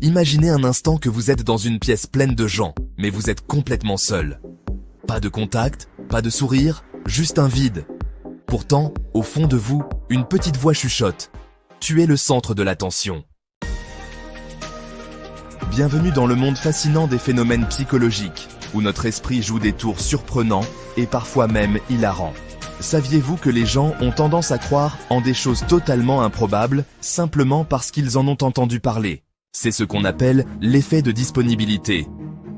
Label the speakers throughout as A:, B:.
A: Imaginez un instant que vous êtes dans une pièce pleine de gens, mais vous êtes complètement seul. Pas de contact, pas de sourire, juste un vide. Pourtant, au fond de vous, une petite voix chuchote. Tu es le centre de l'attention. Bienvenue dans le monde fascinant des phénomènes psychologiques, où notre esprit joue des tours surprenants et parfois même hilarants. Saviez-vous que les gens ont tendance à croire en des choses totalement improbables, simplement parce qu'ils en ont entendu parler? C'est ce qu'on appelle l'effet de disponibilité.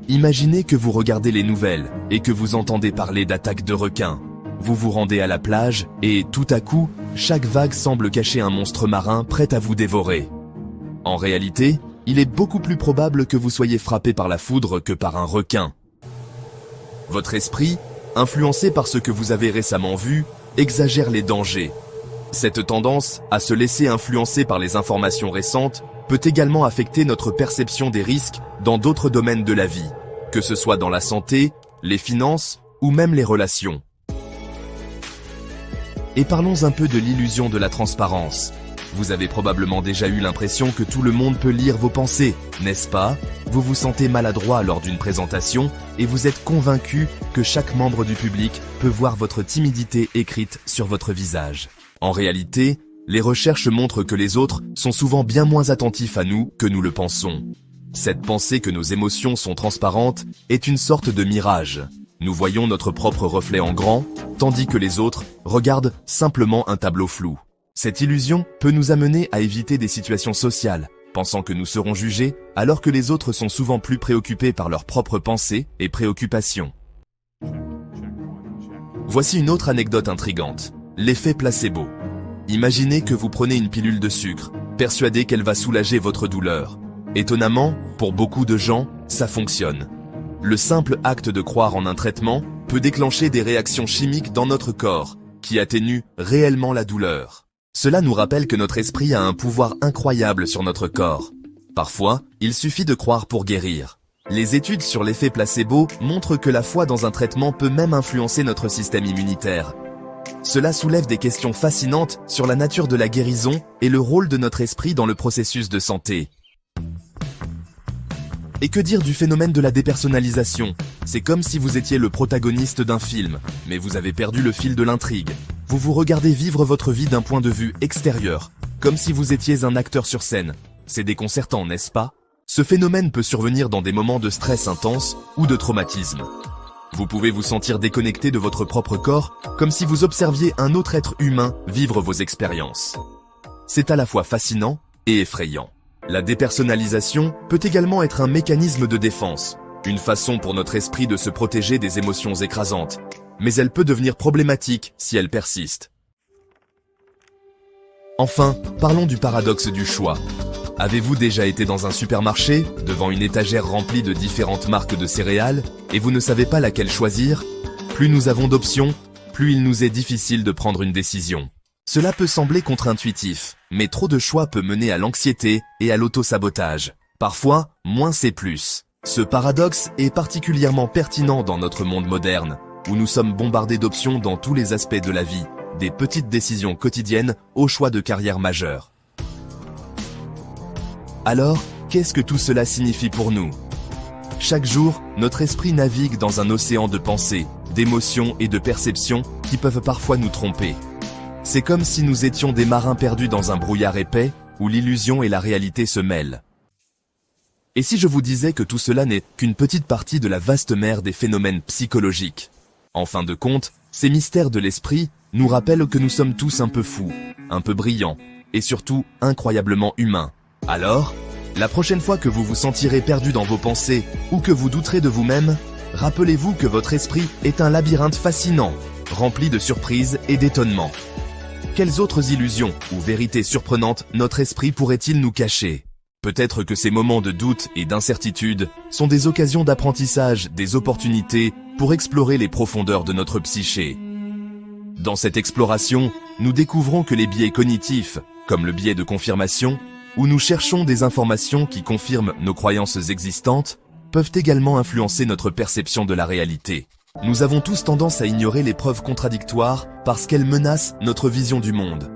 A: Imaginez que vous regardez les nouvelles et que vous entendez parler d'attaques de requins. Vous vous rendez à la plage et, tout à coup, chaque vague semble cacher un monstre marin prêt à vous dévorer. En réalité, il est beaucoup plus probable que vous soyez frappé par la foudre que par un requin. Votre esprit, influencé par ce que vous avez récemment vu, exagère les dangers. Cette tendance à se laisser influencer par les informations récentes peut également affecter notre perception des risques dans d'autres domaines de la vie, que ce soit dans la santé, les finances ou même les relations. Et parlons un peu de l'illusion de la transparence. Vous avez probablement déjà eu l'impression que tout le monde peut lire vos pensées, n'est-ce pas? Vous vous sentez maladroit lors d'une présentation et vous êtes convaincu que chaque membre du public peut voir votre timidité écrite sur votre visage. En réalité, les recherches montrent que les autres sont souvent bien moins attentifs à nous que nous le pensons. Cette pensée que nos émotions sont transparentes est une sorte de mirage. Nous voyons notre propre reflet en grand, tandis que les autres regardent simplement un tableau flou. Cette illusion peut nous amener à éviter des situations sociales, pensant que nous serons jugés, alors que les autres sont souvent plus préoccupés par leurs propres pensées et préoccupations. Voici une autre anecdote intrigante, l'effet placebo. Imaginez que vous prenez une pilule de sucre, persuadé qu'elle va soulager votre douleur. Étonnamment, pour beaucoup de gens, ça fonctionne. Le simple acte de croire en un traitement peut déclencher des réactions chimiques dans notre corps, qui atténuent réellement la douleur. Cela nous rappelle que notre esprit a un pouvoir incroyable sur notre corps. Parfois, il suffit de croire pour guérir. Les études sur l'effet placebo montrent que la foi dans un traitement peut même influencer notre système immunitaire. Cela soulève des questions fascinantes sur la nature de la guérison et le rôle de notre esprit dans le processus de santé. Et que dire du phénomène de la dépersonnalisation? C'est comme si vous étiez le protagoniste d'un film, mais vous avez perdu le fil de l'intrigue. Vous vous regardez vivre votre vie d'un point de vue extérieur, comme si vous étiez un acteur sur scène. C'est déconcertant, n'est-ce pas? Ce phénomène peut survenir dans des moments de stress intense ou de traumatisme. Vous pouvez vous sentir déconnecté de votre propre corps, comme si vous observiez un autre être humain vivre vos expériences. C'est à la fois fascinant et effrayant. La dépersonnalisation peut également être un mécanisme de défense, une façon pour notre esprit de se protéger des émotions écrasantes, mais elle peut devenir problématique si elle persiste. Enfin, parlons du paradoxe du choix. Avez-vous déjà été dans un supermarché, devant une étagère remplie de différentes marques de céréales, et vous ne savez pas laquelle choisir? Plus nous avons d'options, plus il nous est difficile de prendre une décision. Cela peut sembler contre-intuitif, mais trop de choix peut mener à l'anxiété et à l'auto-sabotage. Parfois, moins c'est plus. Ce paradoxe est particulièrement pertinent dans notre monde moderne, où nous sommes bombardés d'options dans tous les aspects de la vie, des petites décisions quotidiennes aux choix de carrière majeurs. Alors, qu'est-ce que tout cela signifie pour nous? Chaque jour, notre esprit navigue dans un océan de pensées, d'émotions et de perceptions qui peuvent parfois nous tromper. C'est comme si nous étions des marins perdus dans un brouillard épais, où l'illusion et la réalité se mêlent. Et si je vous disais que tout cela n'est qu'une petite partie de la vaste mer des phénomènes psychologiques? En fin de compte, ces mystères de l'esprit nous rappellent que nous sommes tous un peu fous, un peu brillants, et surtout incroyablement humains. Alors, la prochaine fois que vous vous sentirez perdu dans vos pensées ou que vous douterez de vous-même, rappelez-vous que votre esprit est un labyrinthe fascinant, rempli de surprises et d'étonnements. Quelles autres illusions ou vérités surprenantes notre esprit pourrait-il nous cacher? Peut-être que ces moments de doute et d'incertitude sont des occasions d'apprentissage, des opportunités pour explorer les profondeurs de notre psyché. Dans cette exploration, nous découvrons que les biais cognitifs, comme le biais de confirmation, où nous cherchons des informations qui confirment nos croyances existantes, peuvent également influencer notre perception de la réalité. Nous avons tous tendance à ignorer les preuves contradictoires parce qu'elles menacent notre vision du monde.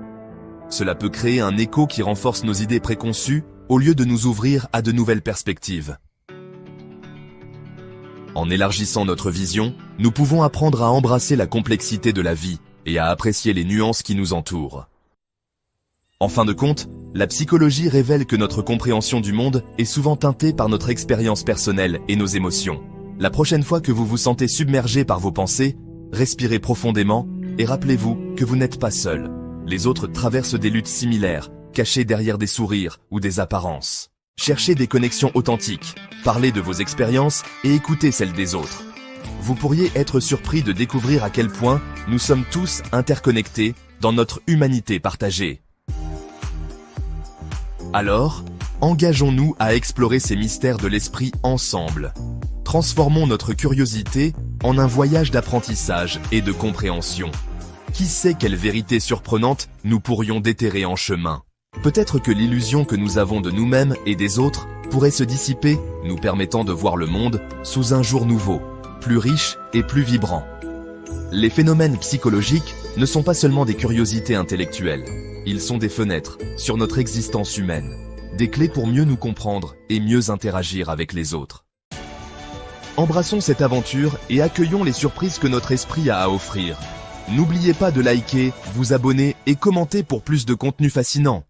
A: Cela peut créer un écho qui renforce nos idées préconçues au lieu de nous ouvrir à de nouvelles perspectives. En élargissant notre vision, nous pouvons apprendre à embrasser la complexité de la vie et à apprécier les nuances qui nous entourent. En fin de compte, la psychologie révèle que notre compréhension du monde est souvent teintée par notre expérience personnelle et nos émotions. La prochaine fois que vous vous sentez submergé par vos pensées, respirez profondément et rappelez-vous que vous n'êtes pas seul. Les autres traversent des luttes similaires, cachées derrière des sourires ou des apparences. Cherchez des connexions authentiques, parlez de vos expériences et écoutez celles des autres. Vous pourriez être surpris de découvrir à quel point nous sommes tous interconnectés dans notre humanité partagée. Alors, engageons-nous à explorer ces mystères de l'esprit ensemble. Transformons notre curiosité en un voyage d'apprentissage et de compréhension. Qui sait quelle vérité surprenante nous pourrions déterrer en chemin? Peut-être que l'illusion que nous avons de nous-mêmes et des autres pourrait se dissiper, nous permettant de voir le monde sous un jour nouveau, plus riche et plus vibrant. Les phénomènes psychologiques ne sont pas seulement des curiosités intellectuelles, ils sont des fenêtres sur notre existence humaine, des clés pour mieux nous comprendre et mieux interagir avec les autres. Embrassons cette aventure et accueillons les surprises que notre esprit a à offrir. N'oubliez pas de liker, vous abonner et commenter pour plus de contenu fascinant.